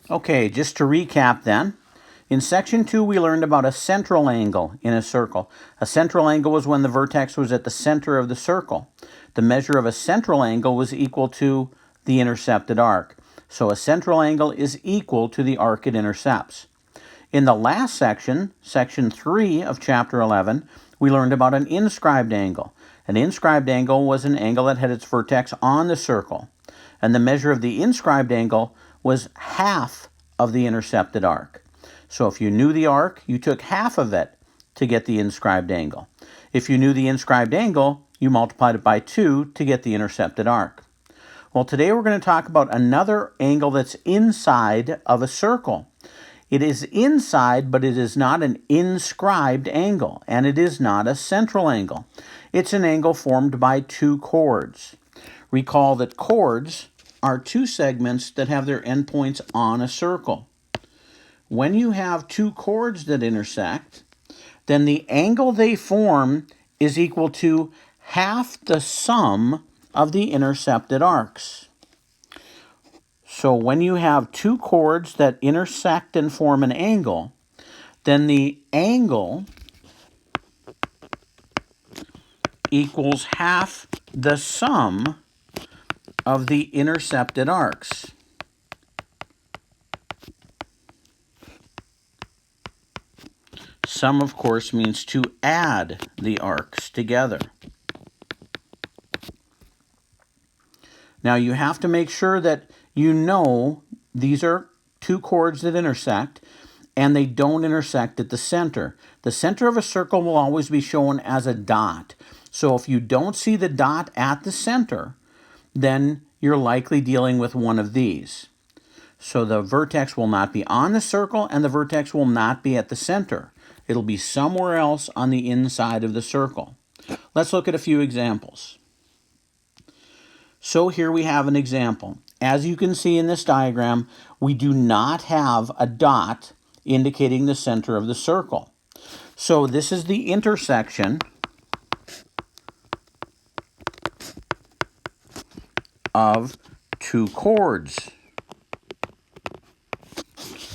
Okay, just to recap then. In section 2, we learned about a central angle in a circle. A central angle was when the vertex was at the center of the circle. The measure of a central angle was equal to the intercepted arc. So a central angle is equal to the arc it intercepts. In the last section, section 3 of chapter 11, we learned about an inscribed angle. An inscribed angle was an angle that had its vertex on the circle. And the measure of the inscribed angle was half of the intercepted arc. So if you knew the arc, you took half of it to get the inscribed angle. If you knew the inscribed angle, you multiplied it by 2 to get the intercepted arc. Well, today we're going to talk about another angle that's inside of a circle. It is inside, but it is not an inscribed angle, and it is not a central angle. It's an angle formed by two chords. Recall that chords are two segments that have their endpoints on a circle. When you have two chords that intersect, then the angle they form is equal to half the sum of the intercepted arcs. So when you have two chords that intersect and form an angle, then the angle equals half the sum of the intercepted arcs. Sum, of course, means to add the arcs together. Now you have to make sure that you know these are two chords that intersect, and they don't intersect at the center. The center of a circle will always be shown as a dot. So if you don't see the dot at the center, then you're likely dealing with one of these. So the vertex will not be on the circle, and the vertex will not be at the center. It'll be somewhere else on the inside of the circle. Let's look at a few examples. So here we have an example. As you can see in this diagram, we do not have a dot indicating the center of the circle. So this is the intersection of two chords.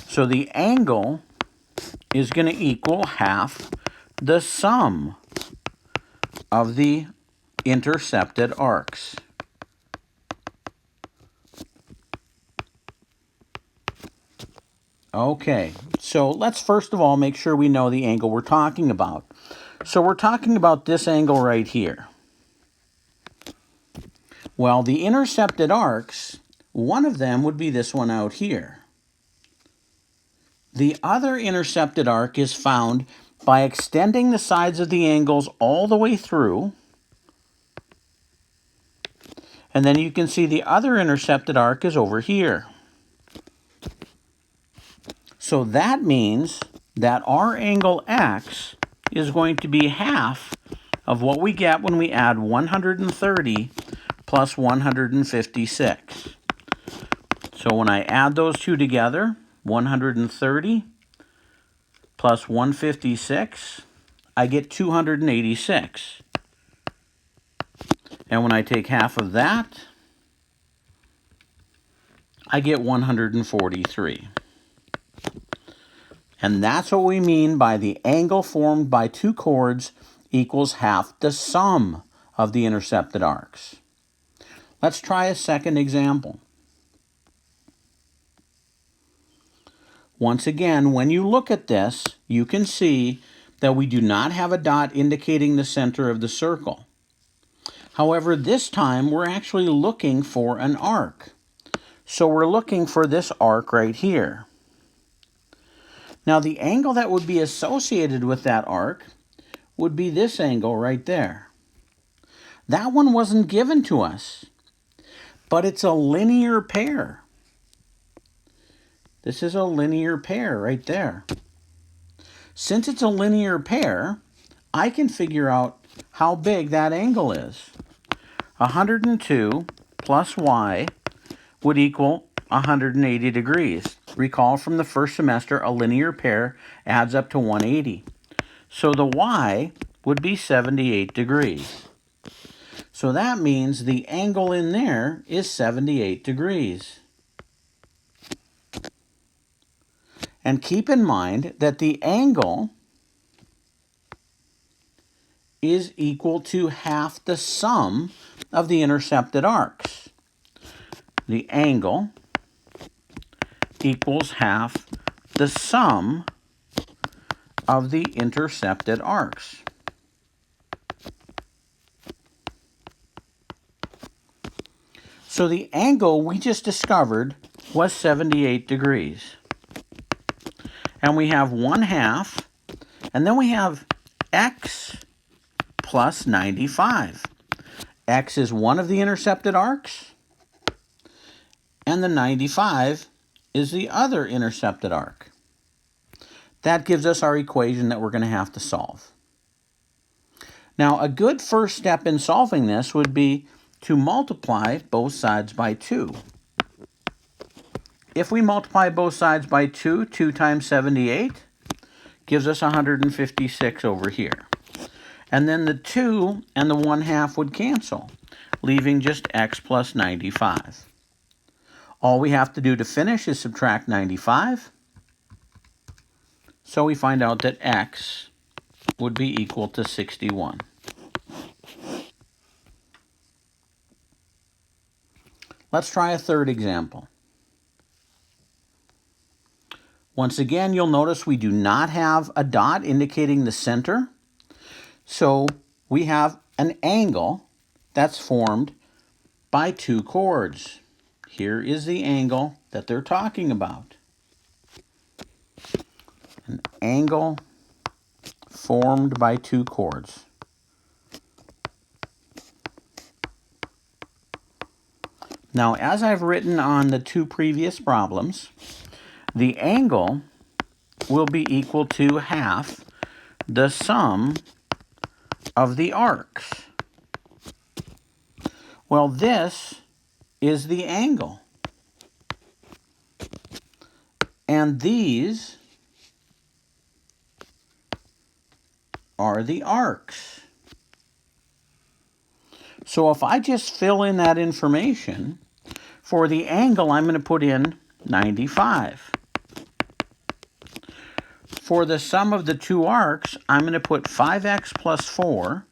So the angle is going to equal half the sum of the intercepted arcs. Okay, so let's first of all make sure we know the angle we're talking about. So we're talking about this angle right here. Well, the intercepted arcs, one of them would be this one out here. The other intercepted arc is found by extending the sides of the angles all the way through. And then you can see the other intercepted arc is over here. So that means that our angle X is going to be half of what we get when we add 130 plus 156. So when I add those two together, 130 plus 156, I get 286. And when I take half of that, I get 143. And that's what we mean by the angle formed by two chords equals half the sum of the intercepted arcs. Let's try a second example. Once again, when you look at this, you can see that we do not have a dot indicating the center of the circle. However, this time we're actually looking for an arc. So we're looking for this arc right here. Now the angle that would be associated with that arc would be this angle right there. That one wasn't given to us, but it's a linear pair. This is a linear pair right there. Since it's a linear pair, I can figure out how big that angle is. 102 plus y would equal 180 degrees. Recall from the first semester, a linear pair adds up to 180. So the y would be 78 degrees. So that means the angle in there is 78 degrees. And keep in mind that the angle is equal to half the sum of the intercepted arcs. The angle equals half the sum of the intercepted arcs. So the angle we just discovered was 78 degrees. And we have 1/2, and then we have x plus 95. X is one of the intercepted arcs, and the 95 is the other intercepted arc. That gives us our equation that we're going to have to solve. Now, a good first step in solving this would be to multiply both sides by 2. If we multiply both sides by 2, 2 times 78 gives us 156 over here. And then the 2 and the 1/2 would cancel, leaving just x plus 95. All we have to do to finish is subtract 95. So we find out that x would be equal to 61. Let's try a third example. Once again, you'll notice we do not have a dot indicating the center. So we have an angle that's formed by 2 chords. Here is the angle that they're talking about. An angle formed by 2 chords. Now, as I've written on the 2 previous problems, the angle will be equal to half the sum of the arcs. Well, this is the angle. And these are the arcs. So if I just fill in that information, for the angle I'm going to put in 95. For the sum of the 2 arcs, I'm going to put 5x plus 4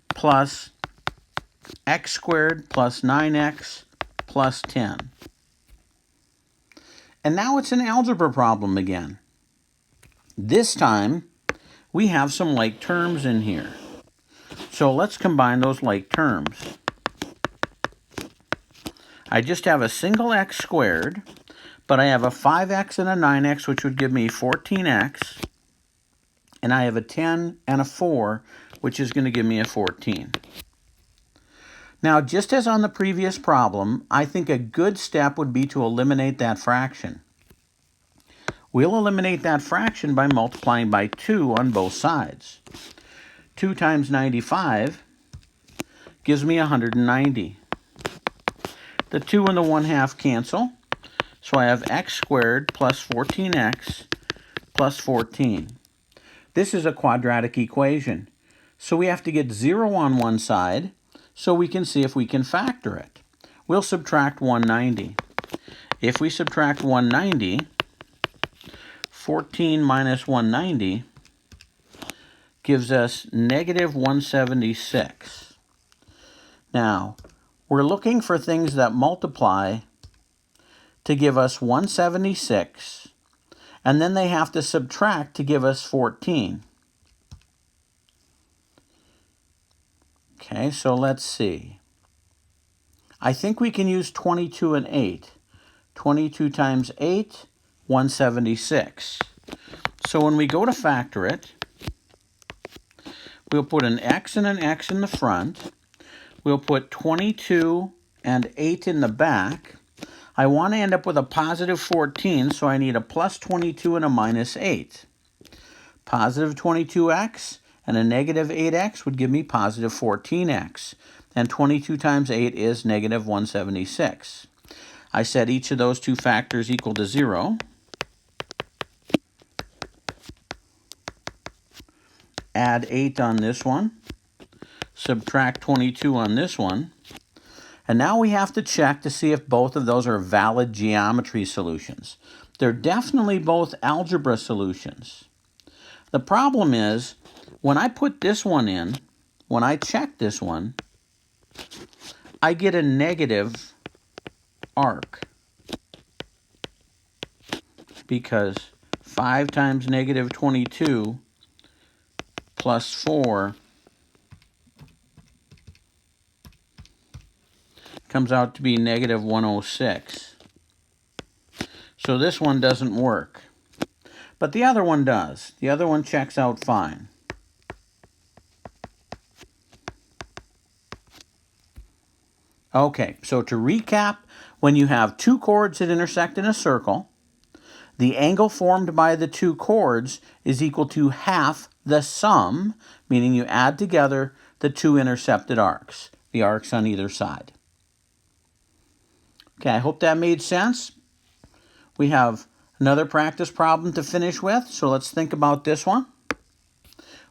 plus x squared plus 9x plus 10. And now it's an algebra problem again. This time, we have some like terms in here. So let's combine those like terms. I just have a single x squared, but I have a 5x and a 9x, which would give me 14x. And I have a 10 and a 4, which is going to give me a 14. Now, just as on the previous problem, I think a good step would be to eliminate that fraction. We'll eliminate that fraction by multiplying by 2 on both sides. 2 times 95 gives me 190. The 2 and the 1/2 cancel, so I have x squared plus 14x plus 14. This is a quadratic equation, so we have to get 0 on one side so we can see if we can factor it. We'll subtract 190. If we subtract 190, 14 minus 190 gives us negative 176. Now, we're looking for things that multiply to give us 176, and then they have to subtract to give us 14. Okay, so let's see. I think we can use 22 and 8. 22 times 8, 176. So when we go to factor it, we'll put an x and an x in the front. We'll put 22 and 8 in the back. I want to end up with a positive 14, so I need a plus 22 and a minus 8. Positive 22x and a negative 8x would give me positive 14x. And 22 times 8 is negative 176. I set each of those two factors equal to 0. Add 8 on this one. Subtract 22 on this one. And now we have to check to see if both of those are valid geometry solutions. They're definitely both algebra solutions. The problem is, when I put this one in, when I check this one, I get a negative arc. Because 5 times negative 22 plus 4 comes out to be negative 106. So this one doesn't work. But the other one does. The other one checks out fine. Okay, so to recap, when you have two chords that intersect in a circle, the angle formed by the two chords is equal to half the sum, meaning you add together the two intercepted arcs, the arcs on either side. Okay, I hope that made sense. We have another practice problem to finish with, so let's think about this one.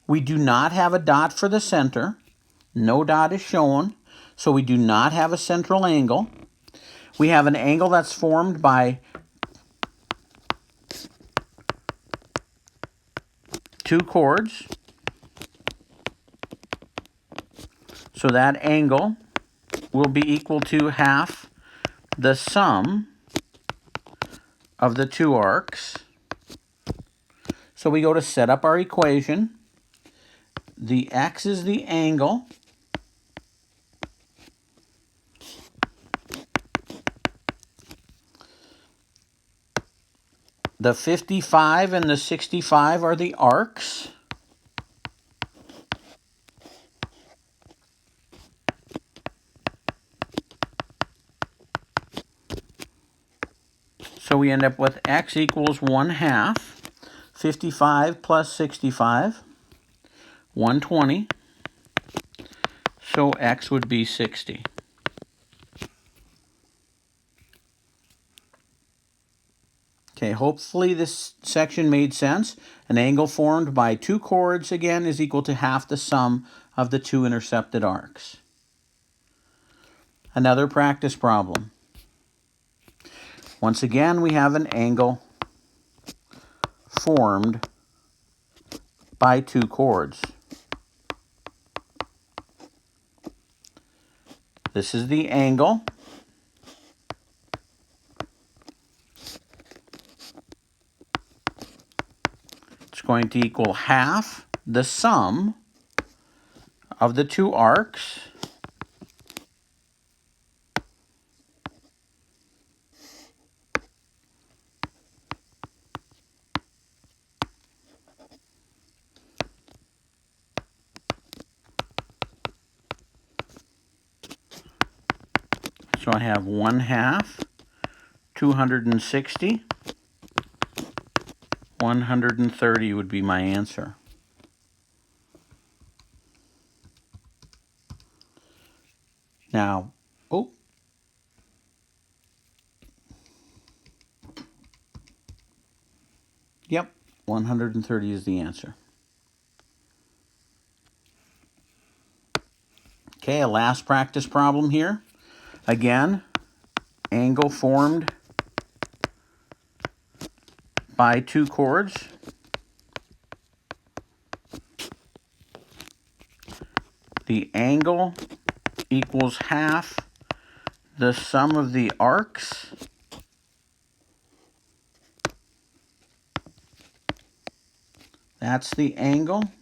We do not have a dot for the center. No dot is shown, so we do not have a central angle. We have an angle that's formed by two chords. So that angle will be equal to half the sum of the two arcs. So we go to set up our equation. The x is the angle. The 55 and the 65 are the arcs. So we end up with x equals 1/2. 55 plus 65, 120. So x would be 60. Okay, hopefully this section made sense. An angle formed by two chords, again, is equal to half the sum of the two intercepted arcs. Another practice problem. Once again, we have an angle formed by two chords. This is the angle. It's going to equal half the sum of the two arcs. So I have 1/2, 260, 130 would be my answer. Now, yep, 130 is the answer. Okay, a last practice problem here. Again, angle formed by two chords. The angle equals half the sum of the arcs. That's the angle.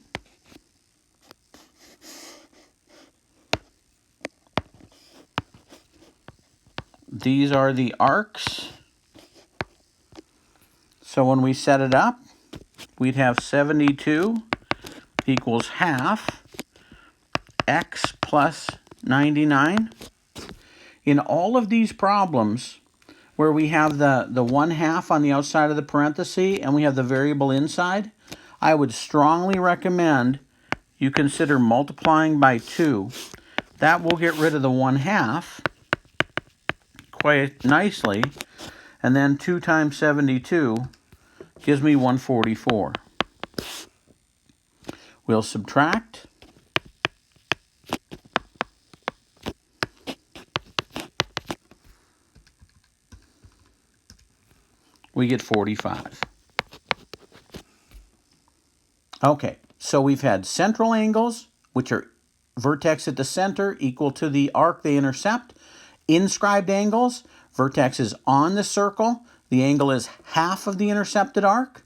These are the arcs. So when we set it up, we'd have 72 equals half x plus 99. In all of these problems where we have the 1/2 on the outside of the parenthesis and we have the variable inside, I would strongly recommend you consider multiplying by 2. That will get rid of the 1/2 quite nicely, and then 2 times 72 gives me 144. We'll subtract. we get 45. Okay, so we've had central angles, which are vertex at the center equal to the arc they intercept. Inscribed angles, vertex is on the circle, the angle is half of the intercepted arc.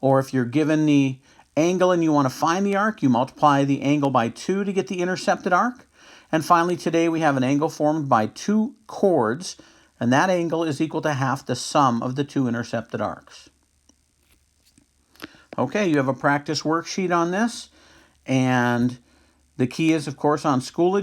Or if you're given the angle and you want to find the arc, you multiply the angle by 2 to get the intercepted arc. And finally, today we have an angle formed by two chords, and that angle is equal to half the sum of the two intercepted arcs. Okay, you have a practice worksheet on this, and the key is, of course, on school